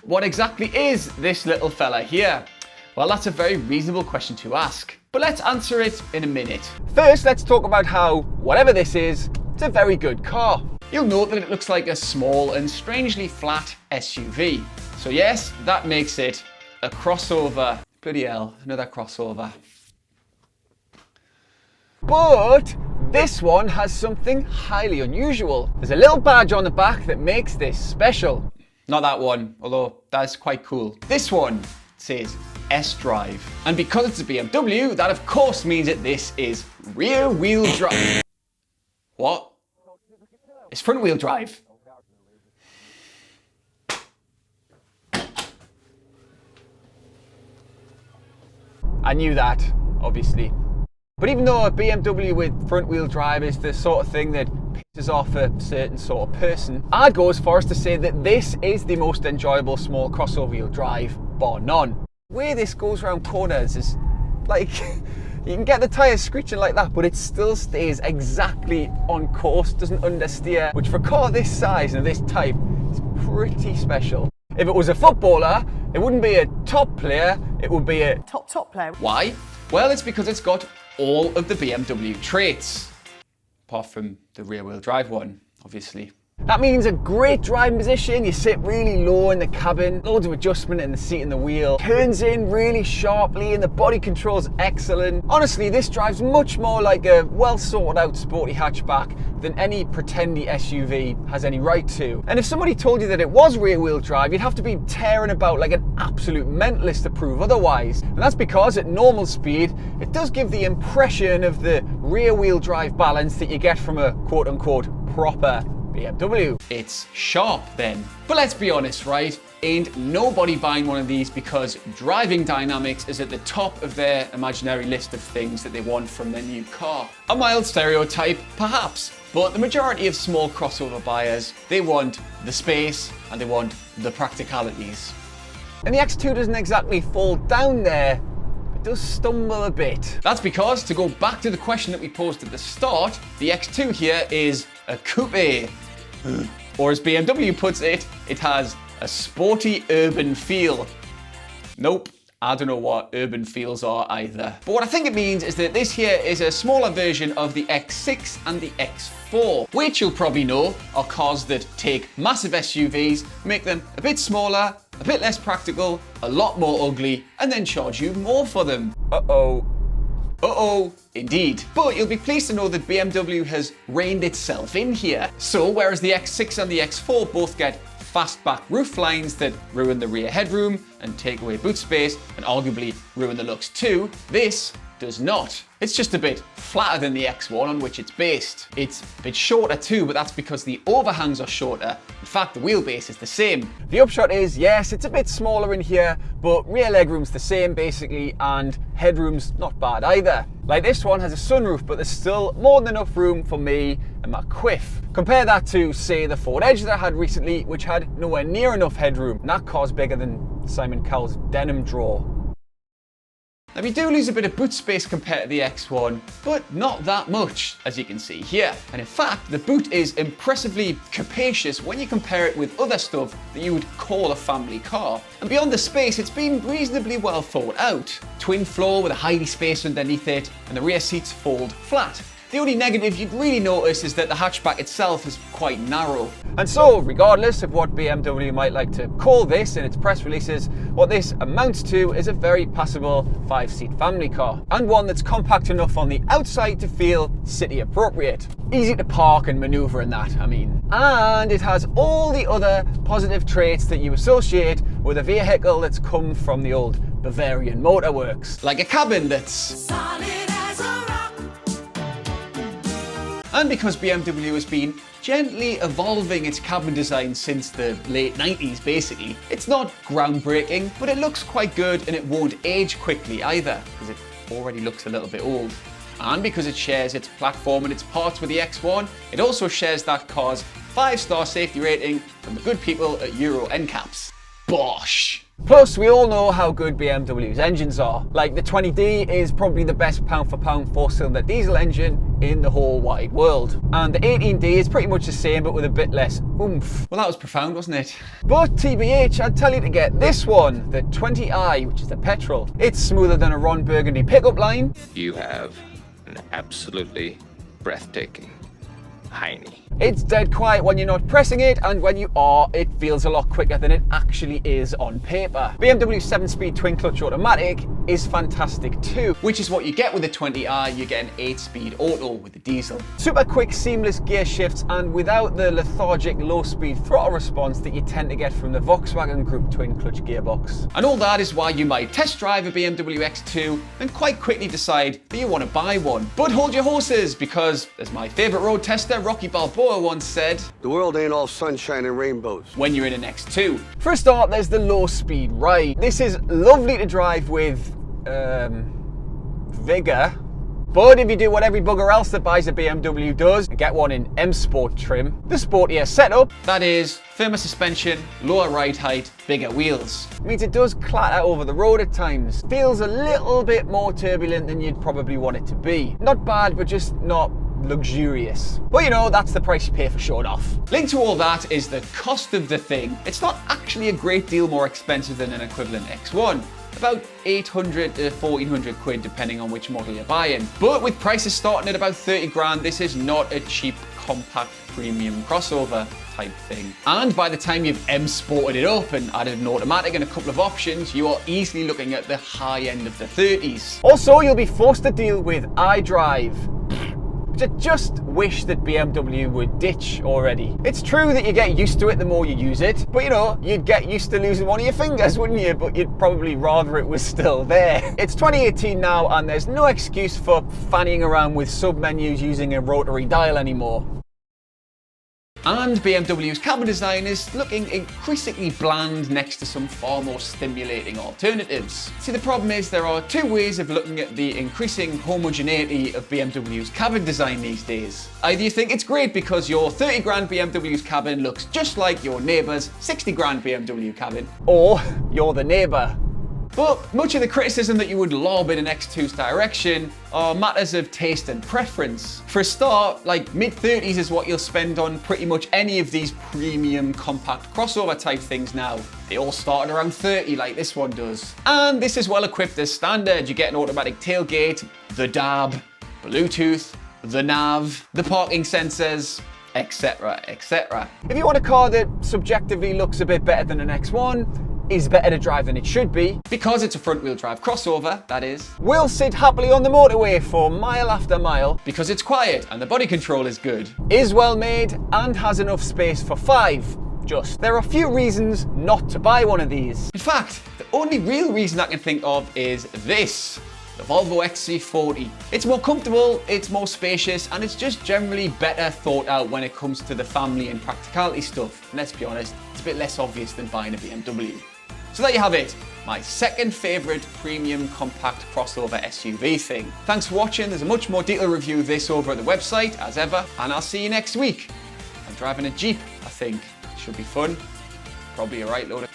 what exactly is this little fella here? Well, that's a very reasonable question to ask, but let's answer it in a minute. First, let's talk about how, whatever this is, it's a very good car. You'll note that it looks like a small and strangely flat SUV. So yes, that makes it a crossover. Bloody hell, another crossover. But this one has something highly unusual. There's a little badge on the back that makes this special. Not that one, although that's quite cool. This one says S-Drive. And because it's a BMW, that of course means that this is rear wheel drive. What? It's front wheel drive. I knew that, obviously. But even though a BMW with front wheel drive is the sort of thing that pisses off a certain sort of person, I'd go as far as to say that this is the most enjoyable small crossover wheel drive, bar none. The way this goes around corners is like, you can get the tyres screeching like that, but it still stays exactly on course, doesn't understeer, which for a car this size and this type is pretty special. If it was a footballer, it wouldn't be a top player, it would be a top player. Why? Well, it's because it's got all of the BMW traits, apart from the rear wheel drive one, obviously. That means a great driving position, you sit really low in the cabin, loads of adjustment in the seat and the wheel, turns in really sharply and the body control's excellent. Honestly, this drives much more like a well sorted out sporty hatchback than any pretendy SUV has any right to. And if somebody told you that it was rear wheel drive, you'd have to be tearing about like an absolute mentalist to prove otherwise. And that's because at normal speed, it does give the impression of the rear wheel drive balance that you get from a quote unquote proper BMW. It's sharp then. But let's be honest, right? Ain't nobody buying one of these because driving dynamics is at the top of their imaginary list of things that they want from their new car. A mild stereotype, perhaps, but the majority of small crossover buyers, they want the space and they want the practicalities. And the X2 doesn't exactly fall down there. It does stumble a bit. That's because, to go back to the question that we posed at the start, the X2 here is a coupe. Or as BMW puts it, it has a sporty urban feel. Nope, I don't know what urban feels are either. But what I think it means is that this here is a smaller version of the X6 and the X4, which you'll probably know are cars that take massive SUVs, make them a bit smaller, a bit less practical, a lot more ugly, and then charge you more for them. Uh-oh, indeed. But you'll be pleased to know that BMW has reined itself in here. So whereas the X6 and the X4 both get fastback roof lines that ruin the rear headroom and take away boot space and arguably ruin the looks too, this does not. It's just a bit flatter than the X1 on which it's based. It's a bit shorter too, but that's because the overhangs are shorter. In fact, the wheelbase is the same. The upshot is, yes, it's a bit smaller in here, but rear legroom's the same basically, and headroom's not bad either. Like this one has a sunroof, but there's still more than enough room for me and my quiff. Compare that to, say, the Ford Edge that I had recently, which had nowhere near enough headroom. And that car's bigger than Simon Cowell's denim drawer. Now we do lose a bit of boot space compared to the X1, but not that much, as you can see here. And in fact, the boot is impressively capacious when you compare it with other stuff that you would call a family car. And beyond the space, it's been reasonably well thought out. Twin floor with a highly space underneath it, and the rear seats fold flat. The only negative you'd really notice is that the hatchback itself is quite narrow. And so, regardless of what BMW might like to call this in its press releases, what this amounts to is a very passable 5-seat family car. And one that's compact enough on the outside to feel city appropriate. Easy to park and maneuver in that, I mean. And it has all the other positive traits that you associate with a vehicle that's come from the old Bavarian motorworks. Like a cabin that's solid as a rock. And because BMW has been gently evolving its cabin design since the late 90s basically, it's not groundbreaking, but it looks quite good and it won't age quickly either, because it already looks a little bit old. And because it shares its platform and its parts with the X1, it also shares that car's 5-star safety rating from the good people at Euro NCAPs. Bosh! Plus, we all know how good BMW's engines are. Like, the 20D is probably the best pound for pound 4-cylinder diesel engine in the whole wide world. And the 18D is pretty much the same, but with a bit less oomph. Well, that was profound, wasn't it? But TBH, I'd tell you to get this one, the 20i, which is the petrol. It's smoother than a Ron Burgundy pickup line. You have an absolutely breathtaking hiney. It's dead quiet when you're not pressing it, and when you are, it feels a lot quicker than it actually is on paper. BMW's 7-speed twin-clutch automatic is fantastic too, which is what you get with the 20i. You get an 8-speed auto with the diesel. Super quick, seamless gear shifts, and without the lethargic low-speed throttle response that you tend to get from the Volkswagen Group twin-clutch gearbox. And all that is why you might test drive a BMW X2 and quite quickly decide that you want to buy one. But hold your horses, because as my favourite road tester, Rocky Balboa, once said, the world ain't all sunshine and rainbows when you're in an X2. For a start, there's the low speed ride. This is lovely to drive with vigour, but if you do what every bugger else that buys a BMW does and get one in M Sport trim, the sportier setup, that is firmer suspension, lower ride height, bigger wheels, means it does clatter over the road at times. Feels a little bit more turbulent than you'd probably want it to be. Not bad, but just not luxurious. But you know, that's the price you pay for showing off. Linked to all that is the cost of the thing. It's not actually a great deal more expensive than an equivalent X1. About 800 to 1400 quid depending on which model you're buying. But with prices starting at about 30 grand, this is not a cheap, compact, premium crossover type thing. And by the time you've M-sported it up and added an automatic and a couple of options, you are easily looking at the high end of the 30s. Also, you'll be forced to deal with iDrive, which I just wish that BMW would ditch already. It's true that you get used to it the more you use it, but you know, you'd get used to losing one of your fingers, wouldn't you? But you'd probably rather it was still there. It's 2018 now, and there's no excuse for fannying around with sub-menus using a rotary dial anymore. And BMW's cabin design is looking increasingly bland next to some far more stimulating alternatives. See, the problem is there are two ways of looking at the increasing homogeneity of BMW's cabin design these days. Either you think it's great because your 30 grand BMW's cabin looks just like your neighbour's 60 grand BMW cabin, or you're the neighbour. But much of the criticism that you would lob in an X2's direction are matters of taste and preference. For a start, like mid-30s is what you'll spend on pretty much any of these premium compact crossover type things now. They all start around 30 like this one does. And this is well equipped as standard. You get an automatic tailgate, the DAB, Bluetooth, the nav, the parking sensors, etc, etc. If you want a car that subjectively looks a bit better than an X1, is better to drive than it should be, because it's a front-wheel drive crossover, that is, will sit happily on the motorway for mile after mile, because it's quiet and the body control is good, is well made, and has enough space for 5. There are a few reasons not to buy one of these. In fact, the only real reason I can think of is this. The Volvo XC40. It's more comfortable, it's more spacious, and it's just generally better thought out when it comes to the family and practicality stuff. And let's be honest, it's a bit less obvious than buying a BMW. So there you have it, my second favourite premium compact crossover SUV thing. Thanks for watching. There's a much more detailed review of this over at the website, as ever, and I'll see you next week. I'm driving a Jeep, I think. It should be fun. Probably a right load of